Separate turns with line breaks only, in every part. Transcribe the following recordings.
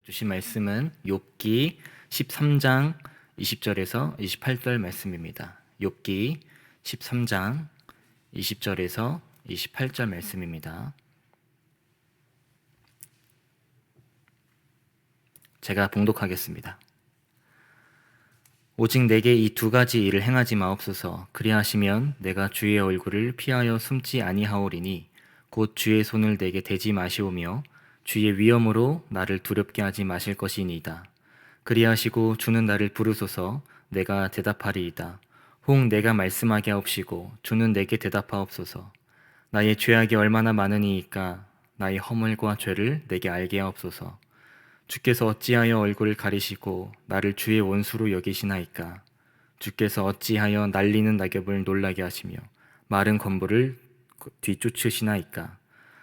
주신 말씀은 욥기 13장 20절에서 28절 말씀입니다. 욥기 13장 20절에서 28절 말씀입니다. 제가 봉독하겠습니다. 오직 내게 이 두 가지 일을 행하지 마옵소서. 그리하시면 내가 주의 얼굴을 피하여 숨지 아니하오리니 곧 주의 손을 내게 대지 마시오며 주의 위엄으로 나를 두렵게 하지 마실 것이니이다. 그리하시고 주는 나를 부르소서. 내가 대답하리이다. 혹 내가 말씀하게 하옵시고 주는 내게 대답하옵소서. 나의 죄악이 얼마나 많으니이까 나의 허물과 죄를 내게 알게 하옵소서. 주께서 어찌하여 얼굴을 가리시고 나를 주의 원수로 여기시나이까. 주께서 어찌하여 날리는 낙엽을 놀라게 하시며 마른 건물을 뒤쫓으시나이까.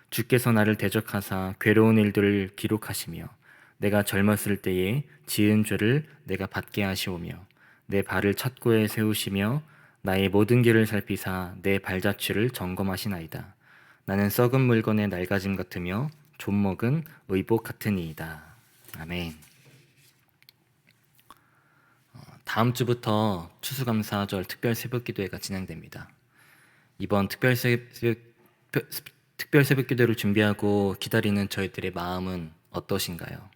주께서 나를 대적하사 괴로운 일들을 기록하시며 내가 젊었을 때에 지은 죄를 내가 받게 하시오며 내 발을 찻고에 세우시며 나의 모든 길을 살피사 내 발자취를 점검하시나이다. 나는 썩은 물건의 낡아짐 같으며 좀먹은 의복 같으니이다. 아멘. 다음 주부터 추수감사절 특별 새벽기도회가 진행됩니다. 이번 특별 새벽기도를 준비하고 기다리는 저희들의 마음은 어떠신가요?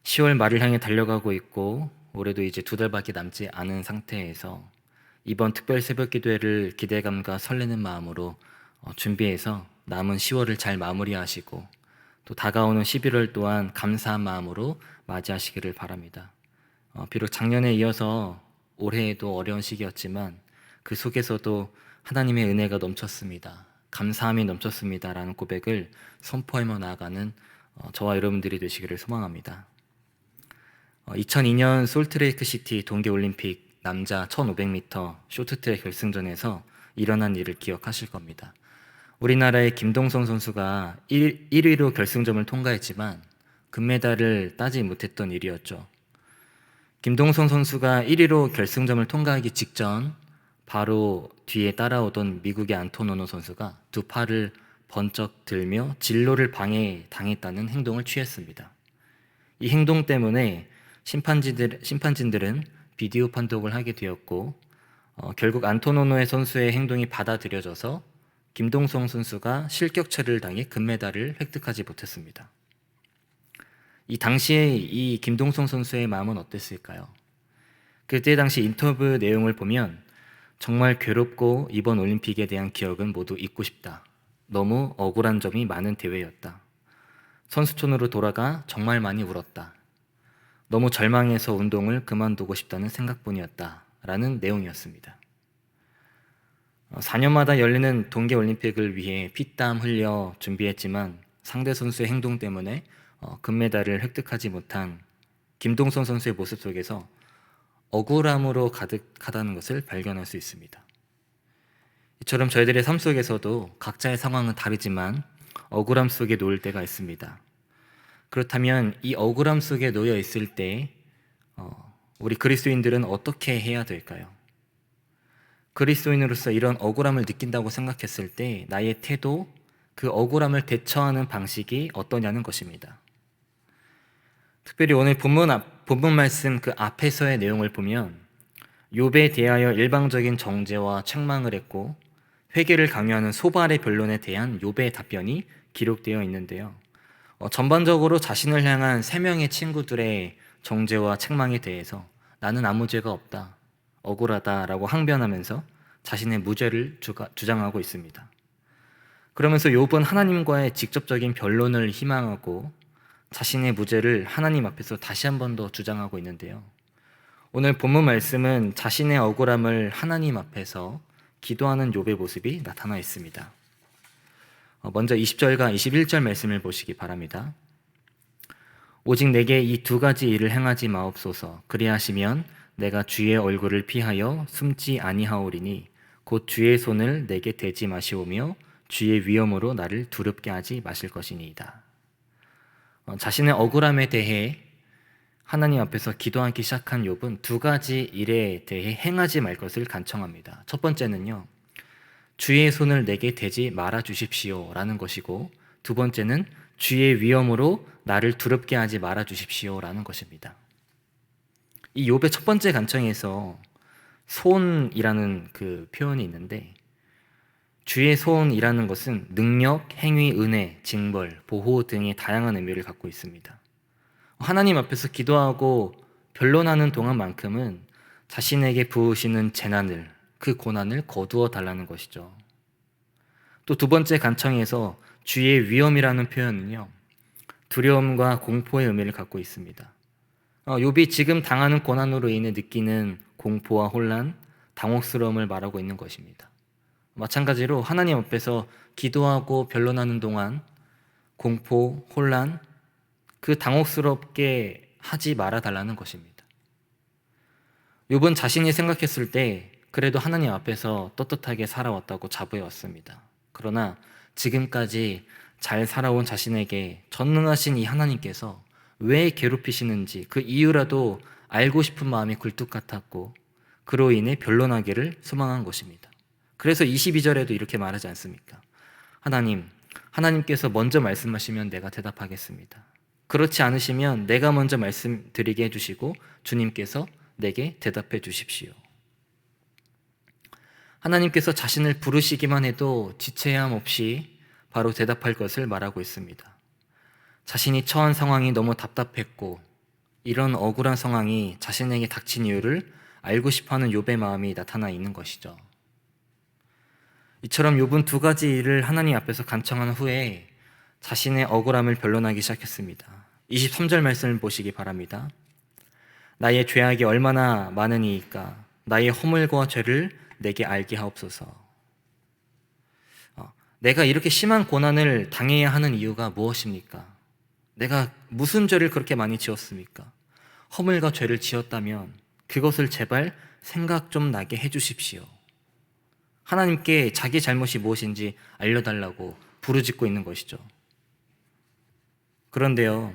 10월 말을 향해 달려가고 있고 올해도 이제 2달밖에 남지 않은 상태에서 이번 특별 새벽기도회를 기대감과 설레는 마음으로 준비해서 남은 10월을 잘 마무리하시고 또 다가오는 11월 또한 감사한 마음으로 맞이하시기를 바랍니다. 비록 작년에 이어서 올해에도 어려운 시기였지만 그 속에서도 하나님의 은혜가 넘쳤습니다. 감사함이 넘쳤습니다. 라는 고백을 선포하며 나아가는 저와 여러분들이 되시기를 소망합니다. 2002년 솔트레이크 시티 동계올림픽 남자 1500m 쇼트트랙 결승전에서 일어난 일을 기억하실 겁니다. 우리나라의 김동성 선수가 1위로 결승점을 통과했지만 금메달을 따지 못했던 일이었죠. 김동성 선수가 1위로 결승점을 통과하기 직전 바로 뒤에 따라오던 미국의 안토노노 선수가 두 팔을 번쩍 들며 진로를 방해당했다는 행동을 취했습니다. 이 행동 때문에 심판진들은 비디오 판독을 하게 되었고 결국 안토노노의 선수의 행동이 받아들여져서 김동성 선수가 실격처리를 당해 금메달을 획득하지 못했습니다. 이 당시에 이 김동성 선수의 마음은 어땠을까요? 그때 당시 인터뷰 내용을 보면 정말 괴롭고 이번 올림픽에 대한 기억은 모두 잊고 싶다. 너무 억울한 점이 많은 대회였다. 선수촌으로 돌아가 정말 많이 울었다. 너무 절망해서 운동을 그만두고 싶다는 생각뿐이었다. 라는 내용이었습니다. 4년마다 열리는 동계올림픽을 위해 피땀 흘려 준비했지만 상대 선수의 행동 때문에 금메달을 획득하지 못한 김동성 선수의 모습 속에서 억울함으로 가득하다는 것을 발견할 수 있습니다. 이처럼 저희들의 삶 속에서도 각자의 상황은 다르지만 억울함 속에 놓일 때가 있습니다. 그렇다면 이 억울함 속에 놓여 있을 때 우리 그리스도인들은 어떻게 해야 될까요? 그리스도인으로서 이런 억울함을 느낀다고 생각했을 때 나의 태도, 그 억울함을 대처하는 방식이 어떠냐는 것입니다. 특별히 오늘 본문 말씀 그 앞에서의 내용을 보면 욥에 대하여 일방적인 정죄와 책망을 했고 회개를 강요하는 소발의 변론에 대한 욥의 답변이 기록되어 있는데요. 전반적으로 자신을 향한 3명의 친구들의 정죄와 책망에 대해서 나는 아무 죄가 없다, 억울하다라고 항변하면서 자신의 무죄를 주장하고 있습니다. 그러면서 욥은 하나님과의 직접적인 변론을 희망하고 자신의 무죄를 하나님 앞에서 다시 한 번 더 주장하고 있는데요. 오늘 본문 말씀은 자신의 억울함을 하나님 앞에서 기도하는 욥의 모습이 나타나 있습니다. 먼저 20절과 21절 말씀을 보시기 바랍니다. 오직 내게 이 두 가지 일을 행하지 마옵소서. 그리하시면 내가 주의 얼굴을 피하여 숨지 아니하오리니 곧 주의 손을 내게 대지 마시오며 주의 위엄으로 나를 두렵게 하지 마실 것이니이다. 자신의 억울함에 대해 하나님 앞에서 기도하기 시작한 욥은 두 가지 일에 대해 행하지 말 것을 간청합니다. 첫 번째는요, 주의 손을 내게 대지 말아 주십시오 라는 것이고, 두 번째는 주의 위엄으로 나를 두렵게 하지 말아 주십시오라는 것입니다. 이 욥의 첫 번째 간청에서 소원이라는 그 표현이 있는데, 주의 소원이라는 것은 능력, 행위, 은혜, 징벌, 보호 등의 다양한 의미를 갖고 있습니다. 하나님 앞에서 기도하고 변론하는 동안만큼은 자신에게 부으시는 재난을, 그 고난을 거두어 달라는 것이죠. 또 두 번째 간청에서 주의 위엄이라는 표현은요, 두려움과 공포의 의미를 갖고 있습니다. 욥이 지금 당하는 고난으로 인해 느끼는 공포와 혼란, 당혹스러움을 말하고 있는 것입니다. 마찬가지로 하나님 앞에서 기도하고 변론하는 동안 공포, 혼란, 그 당혹스럽게 하지 말아 달라는 것입니다. 욥은 자신이 생각했을 때 그래도 하나님 앞에서 떳떳하게 살아왔다고 자부해 왔습니다. 그러나 지금까지 잘 살아온 자신에게 전능하신 이 하나님께서 왜 괴롭히시는지 그 이유라도 알고 싶은 마음이 굴뚝 같았고, 그로 인해 변론하기를 소망한 것입니다. 그래서 22절에도 이렇게 말하지 않습니까? 하나님께서 먼저 말씀하시면 내가 대답하겠습니다. 그렇지 않으시면 내가 먼저 말씀드리게 해주시고 주님께서 내게 대답해 주십시오. 하나님께서 자신을 부르시기만 해도 지체함 없이 바로 대답할 것을 말하고 있습니다. 자신이 처한 상황이 너무 답답했고 이런 억울한 상황이 자신에게 닥친 이유를 알고 싶어하는 욥의 마음이 나타나 있는 것이죠. 이처럼 욥은 두 가지 일을 하나님 앞에서 간청한 후에 자신의 억울함을 변론하기 시작했습니다. 23절 말씀을 보시기 바랍니다. 나의 죄악이 얼마나 많으니이까 나의 허물과 죄를 내게 알게 하옵소서. 내가 이렇게 심한 고난을 당해야 하는 이유가 무엇입니까? 내가 무슨 죄를 그렇게 많이 지었습니까? 허물과 죄를 지었다면 그것을 제발 생각 좀 나게 해주십시오. 하나님께 자기 잘못이 무엇인지 알려달라고 부르짖고 있는 것이죠. 그런데요,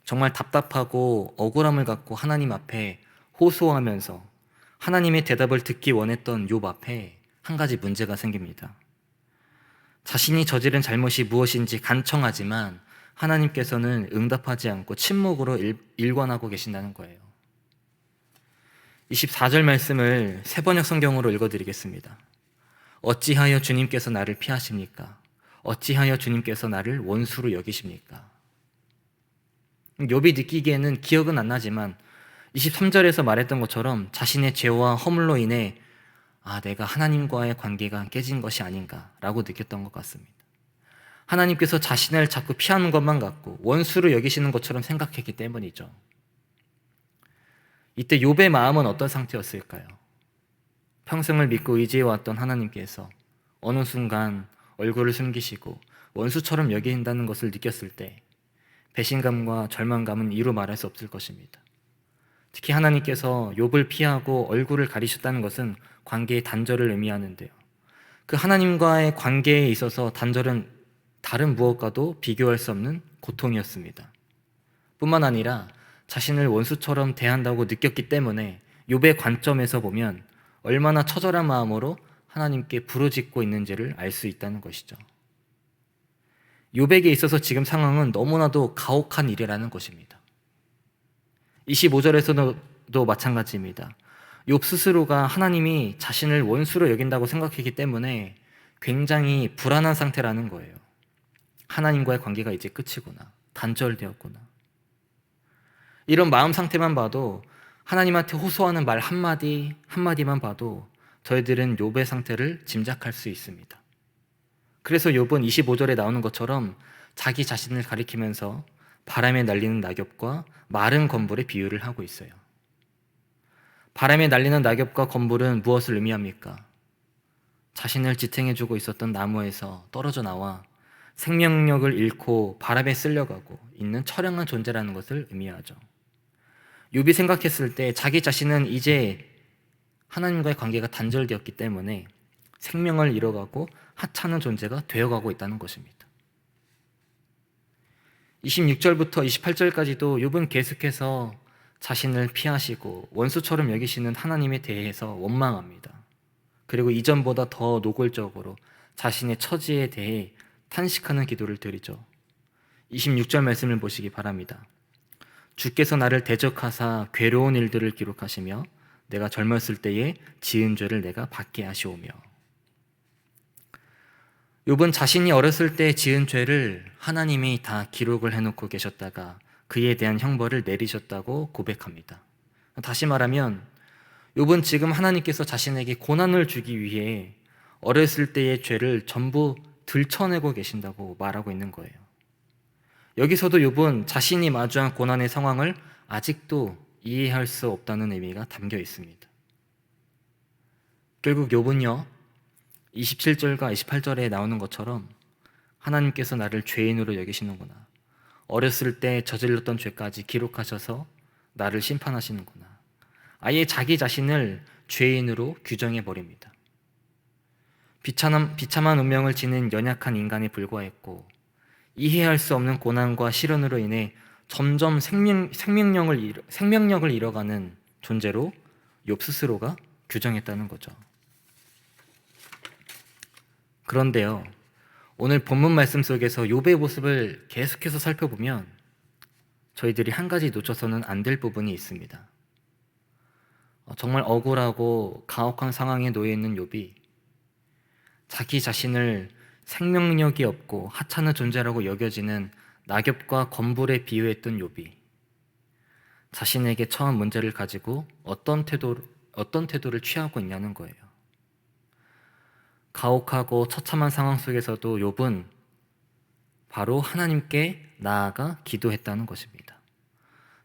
정말 답답하고 억울함을 갖고 하나님 앞에 호소하면서 하나님의 대답을 듣기 원했던 욥 앞에 한 가지 문제가 생깁니다. 자신이 저지른 잘못이 무엇인지 간청하지만 하나님께서는 응답하지 않고 침묵으로 일관하고 계신다는 거예요. 24절 말씀을 새번역 성경으로 읽어드리겠습니다. 어찌하여 주님께서 나를 피하십니까? 어찌하여 주님께서 나를 원수로 여기십니까? 욥이 느끼기에는 기억은 안 나지만 23절에서 말했던 것처럼 자신의 죄와 허물로 인해 내가 하나님과의 관계가 깨진 것이 아닌가라고 느꼈던 것 같습니다. 하나님께서 자신을 자꾸 피하는 것만 같고 원수로 여기시는 것처럼 생각했기 때문이죠. 이때 욥의 마음은 어떤 상태였을까요? 평생을 믿고 의지해왔던 하나님께서 어느 순간 얼굴을 숨기시고 원수처럼 여긴다는 것을 느꼈을 때 배신감과 절망감은 이루 말할 수 없을 것입니다. 특히 하나님께서 욥을 피하고 얼굴을 가리셨다는 것은 관계의 단절을 의미하는데요. 그 하나님과의 관계에 있어서 단절은 다른 무엇과도 비교할 수 없는 고통이었습니다. 뿐만 아니라 자신을 원수처럼 대한다고 느꼈기 때문에 욥의 관점에서 보면 얼마나 처절한 마음으로 하나님께 부르짖고 있는지를 알 수 있다는 것이죠. 욥에게 있어서 지금 상황은 너무나도 가혹한 일이라는 것입니다. 25절에서도 마찬가지입니다. 욥 스스로가 하나님이 자신을 원수로 여긴다고 생각했기 때문에 굉장히 불안한 상태라는 거예요. 하나님과의 관계가 이제 끝이구나, 단절되었구나. 이런 마음 상태만 봐도, 하나님한테 호소하는 말 한마디 한마디만 봐도 저희들은 욥의 상태를 짐작할 수 있습니다. 그래서 욥은 25절에 나오는 것처럼 자기 자신을 가리키면서 바람에 날리는 낙엽과 마른 건불의 비유를 하고 있어요. 바람에 날리는 낙엽과 건불은 무엇을 의미합니까? 자신을 지탱해주고 있었던 나무에서 떨어져 나와 생명력을 잃고 바람에 쓸려가고 있는 처량한 존재라는 것을 의미하죠. 욥이 생각했을 때 자기 자신은 이제 하나님과의 관계가 단절되었기 때문에 생명을 잃어가고 하찮은 존재가 되어가고 있다는 것입니다. 26절부터 28절까지도 욥은 계속해서 자신을 피하시고 원수처럼 여기시는 하나님에 대해서 원망합니다. 그리고 이전보다 더 노골적으로 자신의 처지에 대해 탄식하는 기도를 드리죠. 26절 말씀을 보시기 바랍니다. 주께서 나를 대적하사 괴로운 일들을 기록하시며 내가 젊었을 때에 지은 죄를 내가 받게 하시오며. 욥은 자신이 어렸을 때 지은 죄를 하나님이 다 기록을 해놓고 계셨다가 그에 대한 형벌을 내리셨다고 고백합니다. 다시 말하면 욥은 지금 하나님께서 자신에게 고난을 주기 위해 어렸을 때의 죄를 전부 들춰내고 계신다고 말하고 있는 거예요. 여기서도 욥은 자신이 마주한 고난의 상황을 아직도 이해할 수 없다는 의미가 담겨 있습니다. 결국 욥은요, 27절과 28절에 나오는 것처럼 하나님께서 나를 죄인으로 여기시는구나, 어렸을 때 저질렀던 죄까지 기록하셔서 나를 심판하시는구나, 아예 자기 자신을 죄인으로 규정해버립니다. 비참한 운명을 지닌 연약한 인간에 불과했고 이해할 수 없는 고난과 시련으로 인해 점점 생명력을 잃어가는 존재로 욥 스스로가 규정했다는 거죠. 그런데요, 오늘 본문 말씀 속에서 욥의 모습을 계속해서 살펴보면 저희들이 한 가지 놓쳐서는 안 될 부분이 있습니다. 정말 억울하고 가혹한 상황에 놓여 있는 욥이 자기 자신을 생명력이 없고 하찮은 존재라고 여겨지는 낙엽과 건불에 비유했던 욥이 자신에게 처한 문제를 가지고 어떤 태도를 취하고 있냐는 거예요. 가혹하고 처참한 상황 속에서도 욥은 바로 하나님께 나아가 기도했다는 것입니다.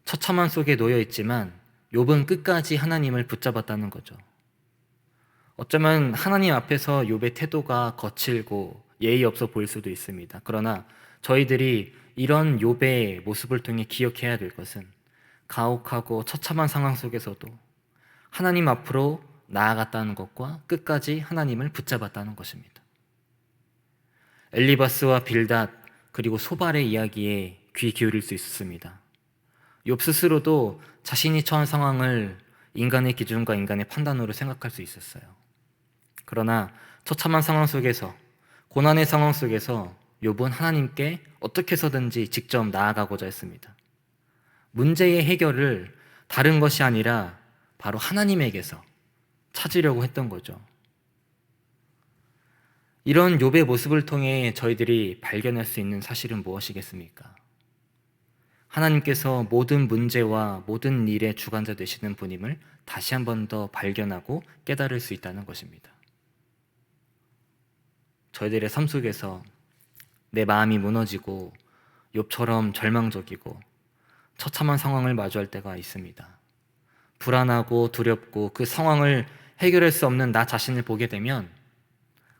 처참한 속에 놓여 있지만 욥은 끝까지 하나님을 붙잡았다는 거죠. 어쩌면 하나님 앞에서 욥의 태도가 거칠고 예의 없어 보일 수도 있습니다. 그러나 저희들이 이런 욥의 모습을 통해 기억해야 될 것은 가혹하고 처참한 상황 속에서도 하나님 앞으로 나아갔다는 것과 끝까지 하나님을 붙잡았다는 것입니다. 엘리바스와 빌닷 그리고 소발의 이야기에 귀 기울일 수 있었습니다. 욥 스스로도 자신이 처한 상황을 인간의 기준과 인간의 판단으로 생각할 수 있었어요. 그러나 처참한 상황 속에서, 고난의 상황 속에서 욥은 하나님께 어떻게 해서든지 직접 나아가고자 했습니다. 문제의 해결을 다른 것이 아니라 바로 하나님에게서 찾으려고 했던 거죠. 이런 욥의 모습을 통해 저희들이 발견할 수 있는 사실은 무엇이겠습니까? 하나님께서 모든 문제와 모든 일의 주관자 되시는 분임을 다시 한 번 더 발견하고 깨달을 수 있다는 것입니다. 저희들의 삶 속에서 내 마음이 무너지고 욥처럼 절망적이고 처참한 상황을 마주할 때가 있습니다. 불안하고 두렵고 그 상황을 해결할 수 없는 나 자신을 보게 되면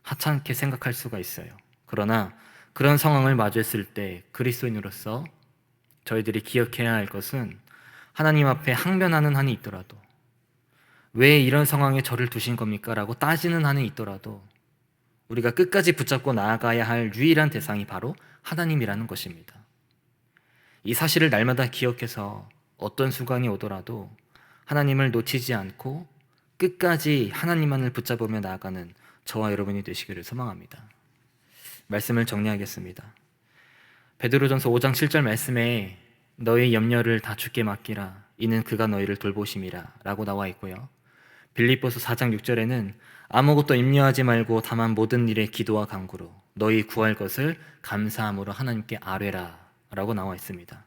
하찮게 생각할 수가 있어요. 그러나 그런 상황을 마주했을 때 그리스도인으로서 저희들이 기억해야 할 것은 하나님 앞에 항변하는 한이 있더라도, 왜 이런 상황에 저를 두신 겁니까? 라고 따지는 한이 있더라도 우리가 끝까지 붙잡고 나아가야 할 유일한 대상이 바로 하나님이라는 것입니다. 이 사실을 날마다 기억해서 어떤 순간이 오더라도 하나님을 놓치지 않고 끝까지 하나님만을 붙잡으며 나아가는 저와 여러분이 되시기를 소망합니다. 말씀을 정리하겠습니다. 베드로전서 5장 7절 말씀에 너의 염려를 다 주께 맡기라 이는 그가 너희를 돌보심이라 라고 나와 있고요. 빌립보서 4장 6절에는 아무것도 염려하지 말고 다만 모든 일에 기도와 간구로 너희 구할 것을 감사함으로 하나님께 아뢰라 라고 나와 있습니다.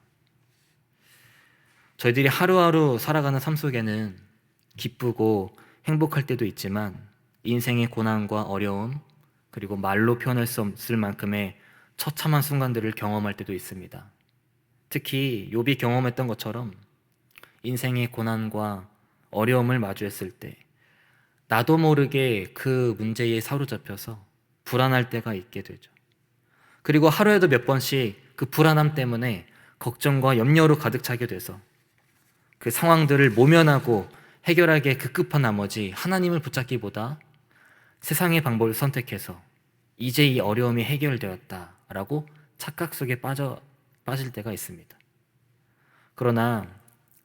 저희들이 하루하루 살아가는 삶 속에는 기쁘고 행복할 때도 있지만 인생의 고난과 어려움 그리고 말로 표현할 수 없을 만큼의 처참한 순간들을 경험할 때도 있습니다. 특히 욥이 경험했던 것처럼 인생의 고난과 어려움을 마주했을 때 나도 모르게 그 문제에 사로잡혀서 불안할 때가 있게 되죠. 그리고 하루에도 몇 번씩 그 불안함 때문에 걱정과 염려로 가득 차게 돼서 그 상황들을 모면하고 해결하기에 급급한 나머지 하나님을 붙잡기보다 세상의 방법을 선택해서 이제 이 어려움이 해결되었다라고 착각 속에 빠질 때가 있습니다. 그러나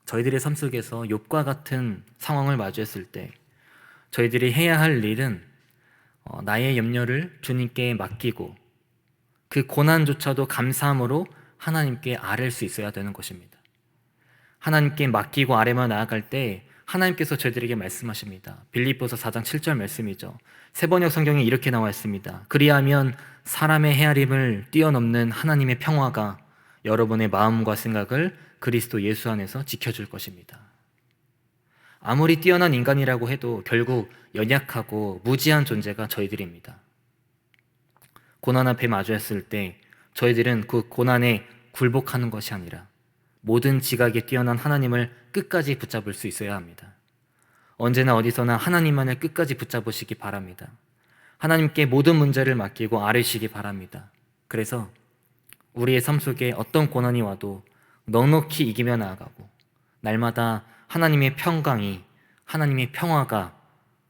저희들의 삶 속에서 욥과 같은 상황을 마주했을 때 저희들이 해야 할 일은 나의 염려를 주님께 맡기고 그 고난조차도 감사함으로 하나님께 아뢰일 수 있어야 되는 것입니다. 하나님께 맡기고 아뢰며 나아갈 때 하나님께서 저희들에게 말씀하십니다. 빌립보서 4장 7절 말씀이죠. 세번역 성경에 이렇게 나와 있습니다. 그리하면 사람의 헤아림을 뛰어넘는 하나님의 평화가 여러분의 마음과 생각을 그리스도 예수 안에서 지켜줄 것입니다. 아무리 뛰어난 인간이라고 해도 결국 연약하고 무지한 존재가 저희들입니다. 고난 앞에 마주했을 때 저희들은 그 고난에 굴복하는 것이 아니라 모든 지각에 뛰어난 하나님을 끝까지 붙잡을 수 있어야 합니다. 언제나 어디서나 하나님만을 끝까지 붙잡으시기 바랍니다. 하나님께 모든 문제를 맡기고 아뢰시기 바랍니다. 그래서 우리의 삶 속에 어떤 고난이 와도 넉넉히 이기며 나아가고 날마다 하나님의 평강이, 하나님의 평화가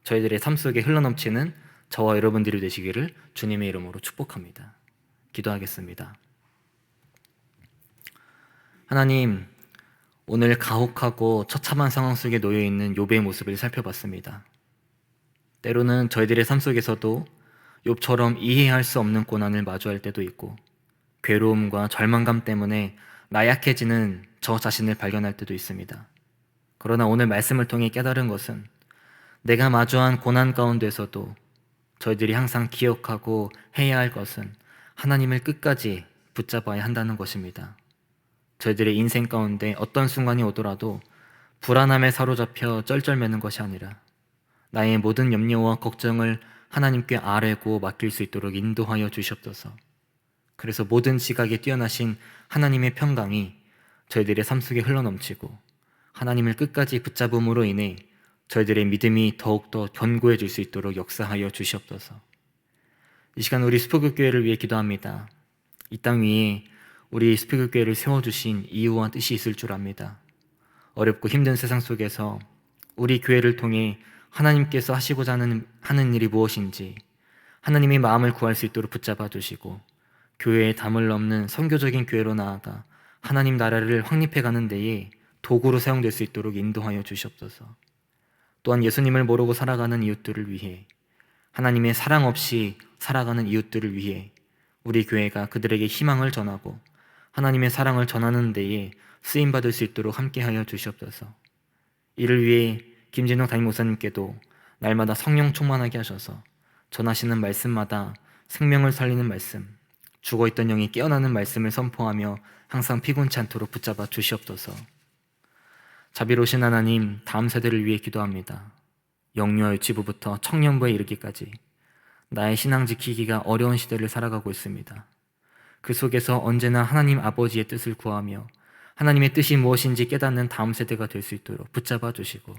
저희들의 삶 속에 흘러넘치는 저와 여러분들이 되시기를 주님의 이름으로 축복합니다. 기도하겠습니다. 하나님, 오늘 가혹하고 처참한 상황 속에 놓여있는 욥의 모습을 살펴봤습니다. 때로는 저희들의 삶 속에서도 욥처럼 이해할 수 없는 고난을 마주할 때도 있고 괴로움과 절망감 때문에 나약해지는 저 자신을 발견할 때도 있습니다. 그러나 오늘 말씀을 통해 깨달은 것은 내가 마주한 고난 가운데서도 저희들이 항상 기억하고 해야 할 것은 하나님을 끝까지 붙잡아야 한다는 것입니다. 저희들의 인생 가운데 어떤 순간이 오더라도 불안함에 사로잡혀 쩔쩔매는 것이 아니라 나의 모든 염려와 걱정을 하나님께 아뢰고 맡길 수 있도록 인도하여 주시옵소서. 그래서 모든 지각에 뛰어나신 하나님의 평강이 저희들의 삶 속에 흘러넘치고 하나님을 끝까지 붙잡음으로 인해 저희들의 믿음이 더욱더 견고해질 수 있도록 역사하여 주시옵소서. 이 시간 우리 스포그교회를 위해 기도합니다. 이 땅 위에 우리 스포그교회를 세워주신 이유와 뜻이 있을 줄 압니다. 어렵고 힘든 세상 속에서 우리 교회를 통해 하나님께서 하시고자 하는 일이 무엇인지 하나님의 마음을 구할 수 있도록 붙잡아 주시고 교회에 담을 넘는 선교적인 교회로 나아가 하나님 나라를 확립해가는 데에 도구로 사용될 수 있도록 인도하여 주시옵소서. 또한 예수님을 모르고 살아가는 이웃들을 위해 하나님의 사랑 없이 살아가는 이웃들을 위해 우리 교회가 그들에게 희망을 전하고 하나님의 사랑을 전하는 데에 쓰임받을 수 있도록 함께하여 주시옵소서. 이를 위해 김진영 담임 목사님께도 날마다 성령 충만하게 하셔서 전하시는 말씀마다 생명을 살리는 말씀, 죽어있던 영이 깨어나는 말씀을 선포하며 항상 피곤치 않도록 붙잡아 주시옵소서. 자비로우신 하나님, 다음 세대를 위해 기도합니다. 영유아 유치부부터 청년부에 이르기까지 나의 신앙 지키기가 어려운 시대를 살아가고 있습니다. 그 속에서 언제나 하나님 아버지의 뜻을 구하며 하나님의 뜻이 무엇인지 깨닫는 다음 세대가 될 수 있도록 붙잡아 주시고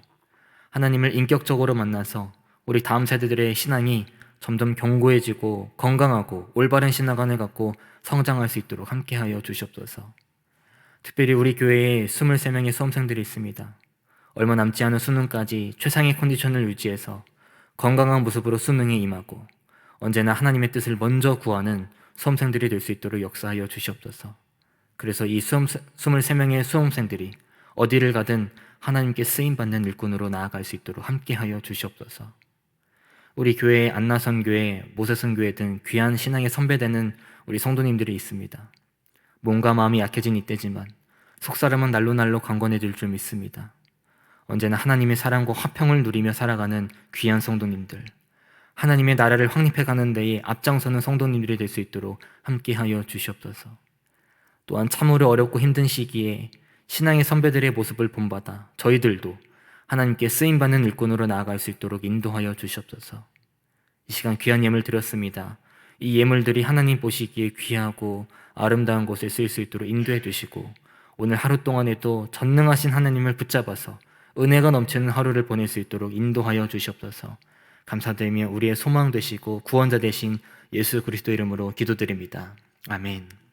하나님을 인격적으로 만나서 우리 다음 세대들의 신앙이 점점 견고해지고 건강하고 올바른 신앙관을 갖고 성장할 수 있도록 함께하여 주시옵소서. 특별히 우리 교회에 23명의 수험생들이 있습니다. 얼마 남지 않은 수능까지 최상의 컨디션을 유지해서 건강한 모습으로 수능에 임하고 언제나 하나님의 뜻을 먼저 구하는 수험생들이 될 수 있도록 역사하여 주시옵소서. 그래서 이 23명의 수험생들이 어디를 가든 하나님께 쓰임받는 일꾼으로 나아갈 수 있도록 함께하여 주시옵소서. 우리 교회에 안나선교회, 모세선교회 등 귀한 신앙의 선배되는 우리 성도님들이 있습니다. 몸과 마음이 약해진 이때지만 속사람은 날로 강건해질 줄 믿습니다. 언제나 하나님의 사랑과 화평을 누리며 살아가는 귀한 성도님들, 하나님의 나라를 확립해가는 데에 앞장서는 성도님들이 될 수 있도록 함께하여 주시옵소서. 또한 참으로 어렵고 힘든 시기에 신앙의 선배들의 모습을 본받아 저희들도 하나님께 쓰임받는 일꾼으로 나아갈 수 있도록 인도하여 주시옵소서. 이 시간 귀한 예물 드렸습니다. 이 예물들이 하나님 보시기에 귀하고 아름다운 곳에 쓰일 수 있도록 인도해 주시고 오늘 하루 동안에도 전능하신 하나님을 붙잡아서 은혜가 넘치는 하루를 보낼 수 있도록 인도하여 주시옵소서. 감사드리며 우리의 소망 되시고 구원자 되신 예수 그리스도 이름으로 기도드립니다. 아멘.